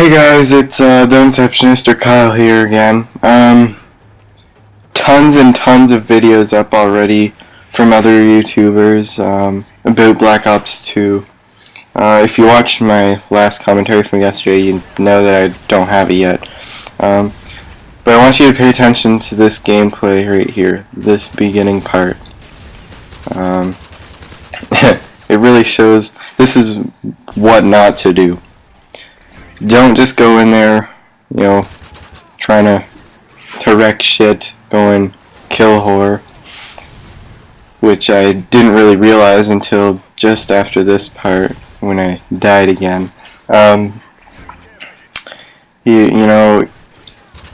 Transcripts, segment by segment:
Hey guys, it's the Inceptionist or Kyle here again. Tons and tons of videos up already from other YouTubers about Black Ops 2. If you watched my last commentary from yesterday, you know that I don't have it yet. But I want you to pay attention to this gameplay right here, this beginning part. It really shows, this is what not to do. Don't just go in there, trying to wreck shit, going kill whore, which I didn't really realize until just after this part when I died again.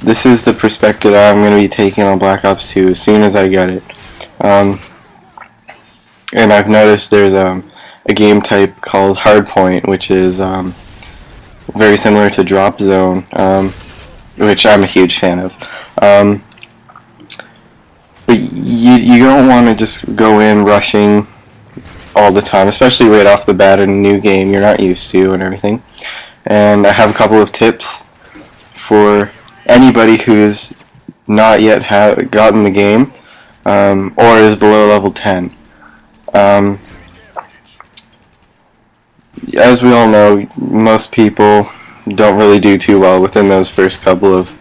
This is the perspective I'm going to be taking on Black Ops 2 as soon as I get it. And I've noticed there's a game type called Hardpoint, which is very similar to Drop Zone, which I'm a huge fan of. But you don't want to just go in rushing all the time, especially right off the bat in a new game you're not used to and everything. And I have a couple of tips for anybody who's not yet gotten the game or is below level 10. As we all know, most people don't really do too well within those first couple of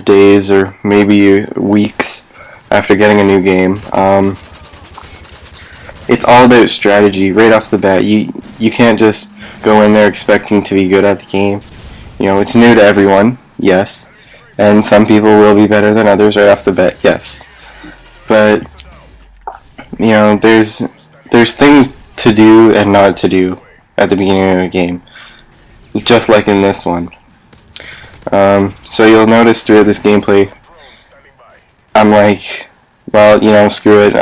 days or maybe weeks after getting a new game. It's all about strategy right off the bat. You can't just go in there expecting to be good at the game. It's new to everyone, yes, and some people will be better than others right off the bat, yes. But there's things to do and not to do at the beginning of a game. It's just like in this one. So you'll notice throughout this gameplay, I'm like, well, screw it.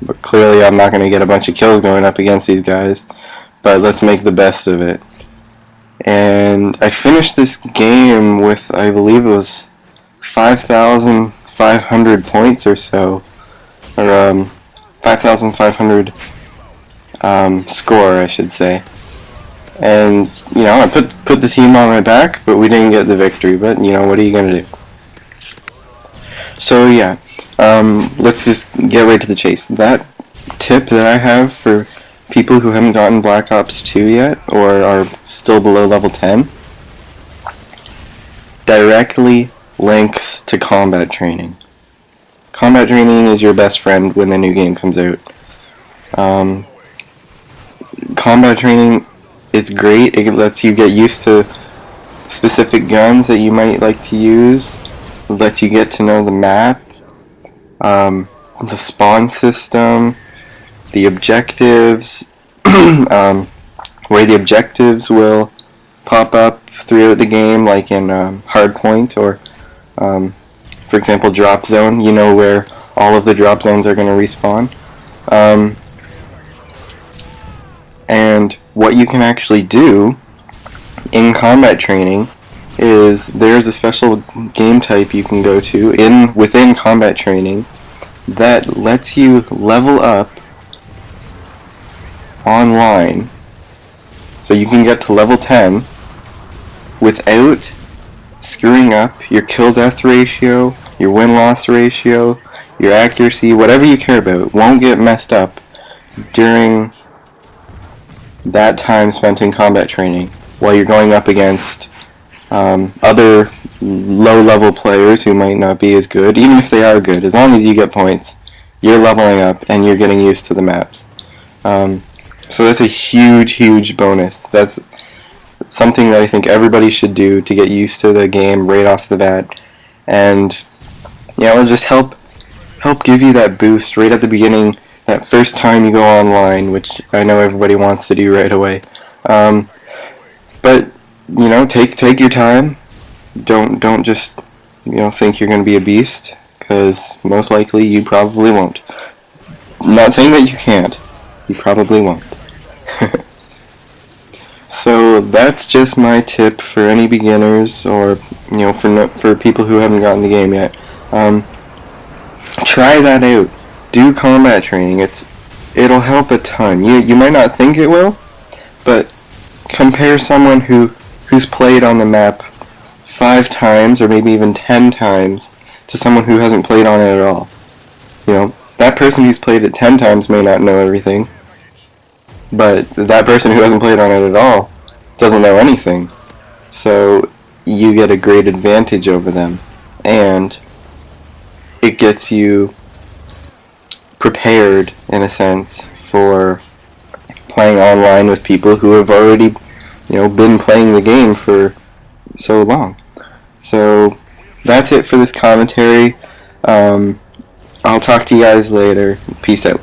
But clearly I'm not going to get a bunch of kills going up against these guys, but let's make the best of it. And I finished this game with, I believe it was 5,500 points or so, or 5,500 score, I should say. And I put the team on my back, but we didn't get the victory. But what are you gonna do? So yeah, let's just get right to the chase. That tip that I have for people who haven't gotten Black Ops 2 yet or are still below level 10 directly links to combat training. Combat training is your best friend when the new game comes out. Combat training is great. It lets you get used to specific guns that you might like to use. It lets you get to know the map, the spawn system, the objectives, where the objectives will pop up throughout the game, like in Hardpoint or, for example, Drop Zone. You know where all of the drop zones are going to respawn. And what you can actually do in combat training is there's a special game type you can go to within combat training that lets you level up online, so you can get to level 10 without screwing up your kill-death ratio, your win-loss ratio, your accuracy, whatever you care about won't get messed up during that time spent in combat training while you're going up against other low-level players who might not be as good. Even if they are good, as long as you get points, you're leveling up and you're getting used to the maps. So that's a huge bonus. That's something that I think everybody should do to get used to the game right off the bat, and it'll just help give you that boost right at the beginning, that first time you go online, which I know everybody wants to do right away. But take your time. Don't just think you're going to be a beast, because most likely you probably won't. I'm not saying that you can't. You probably won't. So that's just my tip for any beginners, or for people who haven't gotten the game yet. Try that out. Do combat training. It'll help a ton. You might not think it will, but compare someone who who's played on the map 5 times or maybe even 10 times to someone who hasn't played on it at all. You know, that person who's played it 10 times may not know everything, but that person who hasn't played on it at all doesn't know anything. So you get a great advantage over them, and it gets you prepared, in a sense, for playing online with people who have already, been playing the game for so long. So that's it for this commentary. I'll talk to you guys later. Peace out.